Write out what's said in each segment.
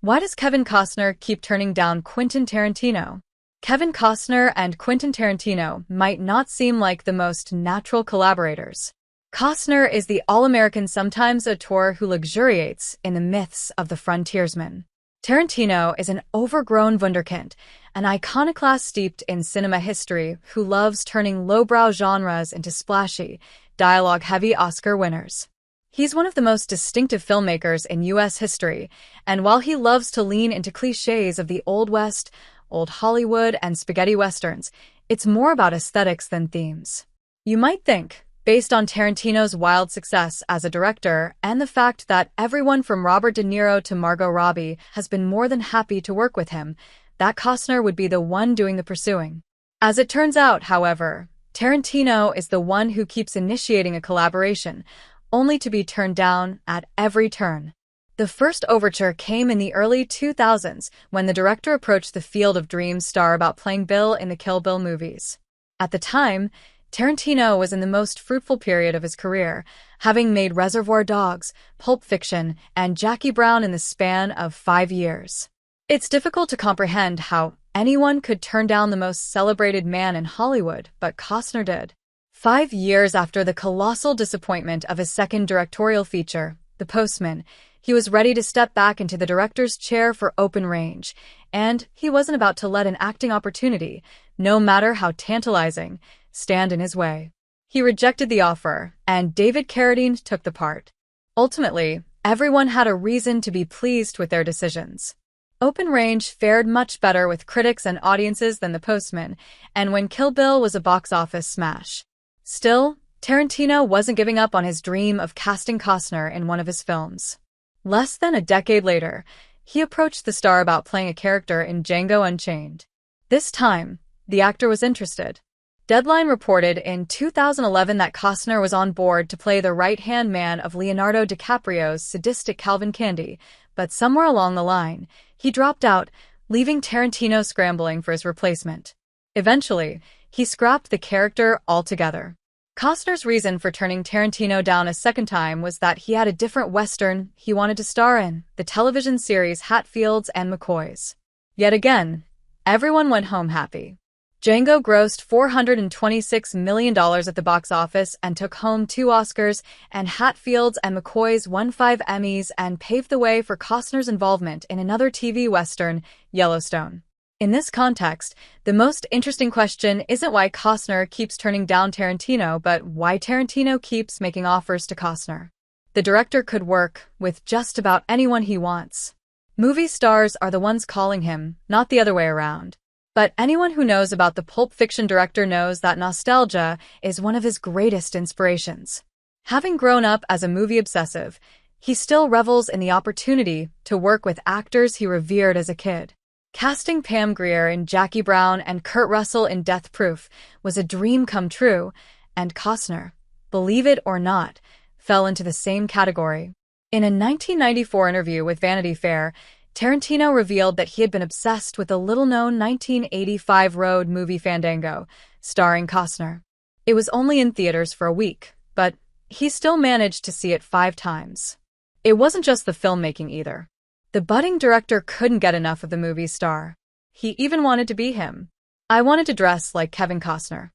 Why does Kevin Costner keep turning down Quentin Tarantino? Kevin Costner and Quentin Tarantino might not seem like the most natural collaborators. Costner is the all-American, sometimes auteur who luxuriates in the myths of the frontiersman. Tarantino is an overgrown wunderkind, an iconoclast steeped in cinema history who loves turning lowbrow genres into splashy, dialogue-heavy Oscar winners. He's one of the most distinctive filmmakers in U.S. history, and while he loves to lean into cliches of the Old West, Old Hollywood, and spaghetti westerns, it's more about aesthetics than themes. You might think, based on Tarantino's wild success as a director and the fact that everyone from Robert De Niro to Margot Robbie has been more than happy to work with him, that Costner would be the one doing the pursuing. As it turns out, however, Tarantino is the one who keeps initiating a collaboration, only to be turned down at every turn. The first overture came in the early 2000s when the director approached the Field of Dreams star about playing Bill in the Kill Bill movies. At the time, Tarantino was in the most fruitful period of his career, having made Reservoir Dogs, Pulp Fiction, and Jackie Brown in the span of 5 years. It's difficult to comprehend how anyone could turn down the most celebrated man in Hollywood, but Costner did. 5 years after the colossal disappointment of his second directorial feature, The Postman, he was ready to step back into the director's chair for Open Range, and he wasn't about to let an acting opportunity, no matter how tantalizing, stand in his way. He rejected the offer, and David Carradine took the part. Ultimately, everyone had a reason to be pleased with their decisions. Open Range fared much better with critics and audiences than The Postman, and when Kill Bill was a box office smash. Still, Tarantino wasn't giving up on his dream of casting Costner in one of his films. Less than a decade later, he approached the star about playing a character in Django Unchained. This time, the actor was interested. Deadline reported in 2011 that Costner was on board to play the right-hand man of Leonardo DiCaprio's sadistic Calvin Candy, but somewhere along the line, he dropped out, leaving Tarantino scrambling for his replacement. Eventually, he scrapped the character altogether. Costner's reason for turning Tarantino down a second time was that he had a different Western he wanted to star in, the television series Hatfields and McCoys. Yet again, everyone went home happy. Django grossed $426 million at the box office and took home 2 Oscars, and Hatfields and McCoys won 5 Emmys and paved the way for Costner's involvement in another TV Western, Yellowstone. In this context, the most interesting question isn't why Costner keeps turning down Tarantino, but why Tarantino keeps making offers to Costner. The director could work with just about anyone he wants. Movie stars are the ones calling him, not the other way around. But anyone who knows about the Pulp Fiction director knows that nostalgia is one of his greatest inspirations. Having grown up as a movie obsessive, he still revels in the opportunity to work with actors he revered as a kid. Casting Pam Grier in Jackie Brown and Kurt Russell in Death Proof was a dream come true, and Costner, believe it or not, fell into the same category. In a 1994 interview with Vanity Fair, Tarantino revealed that he had been obsessed with the little-known 1985 road movie Fandango, starring Costner. It was only in theaters for a week, but he still managed to see it 5 times. It wasn't just the filmmaking either. The budding director couldn't get enough of the movie's star. He even wanted to be him. I wanted to dress like Kevin Costner.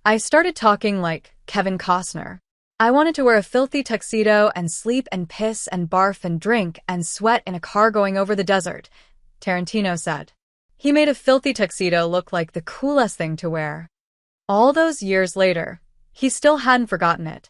I started talking like Kevin Costner. I wanted to wear a filthy tuxedo and sleep and piss and barf and drink and sweat in a car going over the desert, Tarantino said. He made a filthy tuxedo look like the coolest thing to wear. All those years later, he still hadn't forgotten it.